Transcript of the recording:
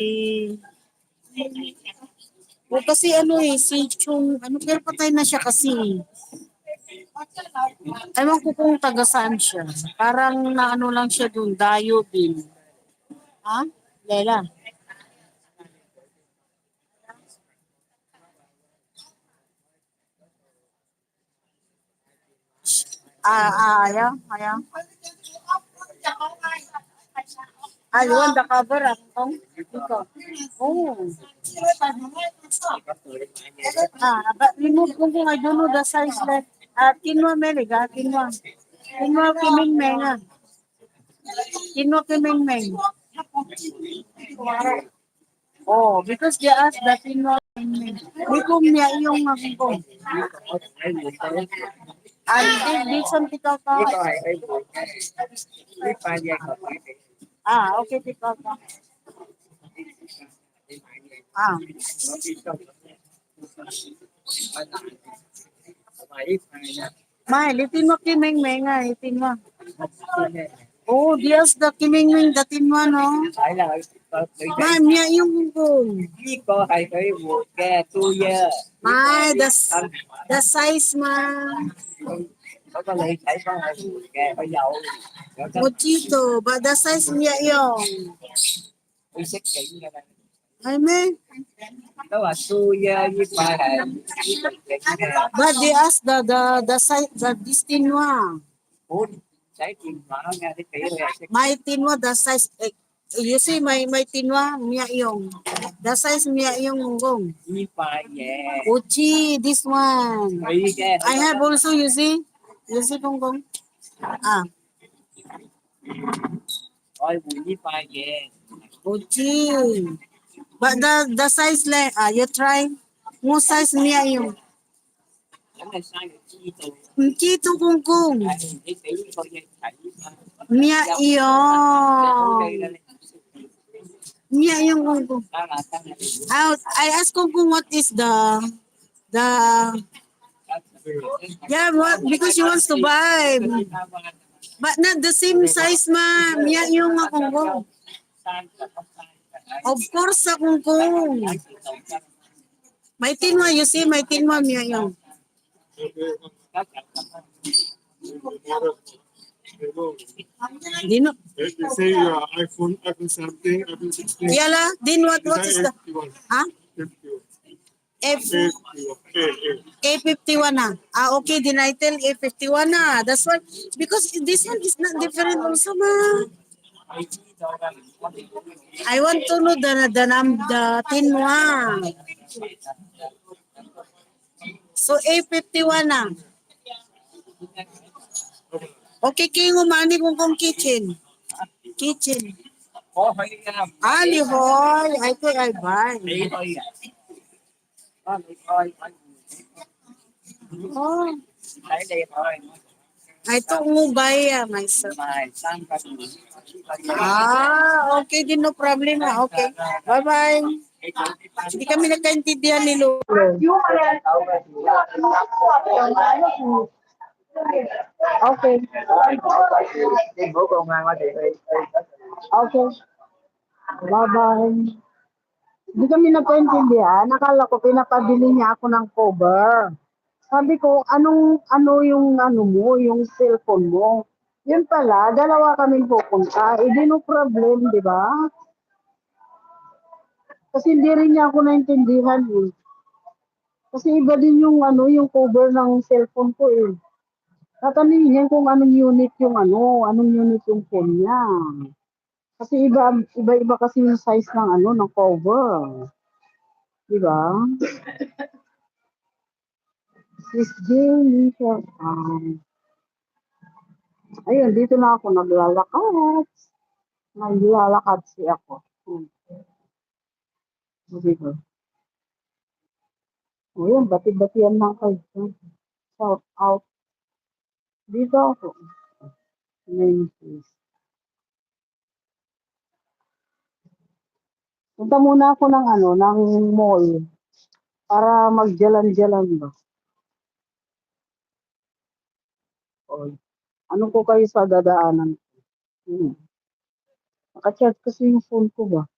Eh, o kasi ano eh, si Chung, ano, pero patay na siya kasi. Ewan ko kung taga saan siya. Parang naano lang siya dun, dayo din. Ha? Lela? Ayaw, ayaw. Ayun, the cover up. Ikaw. Oh. But remove kung I don't know the size like kinwa meliga, kinwa. Kinwa kiming menga. Kinwa kiming meng. Oh, because they asked the kinwa kiming meng. Bikum niya iyong magko. Di son tikaw ka. Okay, tikaw ka. Ah. Mai, litin mo kiming menga, litin mo. Oh, Dios the kiming meng datin mo no. Mai, miya yung kung. Mai, the size ma. Mochito, but the size miya yung. Ay, me. But they ask the size the distinwa. My tinwa the size you see my tinwa miya yung. The size miya yung gong. Uchi this one. I have also you see. You see gong gong. Ah. Uchi. But the size le you try. Mo size miya yung. Chito kung kung. Miya yung. Miya yung kung kung. I asked kung kung what is the yeah what because she wants to buy but not the same size ma miya yung kung kung. Of course sa kung kung. May tinwa you see may tinwa miya yung. Dino. They say iPhone 17, iPhone 16. Yala, din what is the huh? F A51 na. Okay, din I tell A51 na. That's why because this one is not different also ma. I want to know the tinwa. So A51 na. Okay, king umani kung kitchen. Kitchen. Lihoy. I think I buy. Oh. I thought mo buy myself. Okay din no problem ha. Okay. Bye-bye. Hindi kami nagkaintindihan ni Lolo. Okay. Okay. Bye-bye. Hindi kami nagkaintindihan. Nakala ko pinapabili niya ako ng cover. Sabi ko, ano yung ano mo, yung cellphone mo. Yun pala, dalawa kaming pupunta. Di no problem, di ba? Kasi hindi rin niya ako naintindihan eh. Kasi iba din yung yung cover ng cellphone ko eh. Tatanungin niya kung anong unit yung anong unit yung phone niya. Kasi iba kasi yung size ng ng cover. Di ba? Sis Jenny, ayun, dito na ako naglalakad. Naglalakad ako. Dito. Ayun, bati-batian lang kayo. Shout out. Dito ako. Name please. Punta muna ako ng mall. Para magjalan-jalan ba. O, ano ko kayo sa dadaanan? Nakachat kasi yung phone ko ba.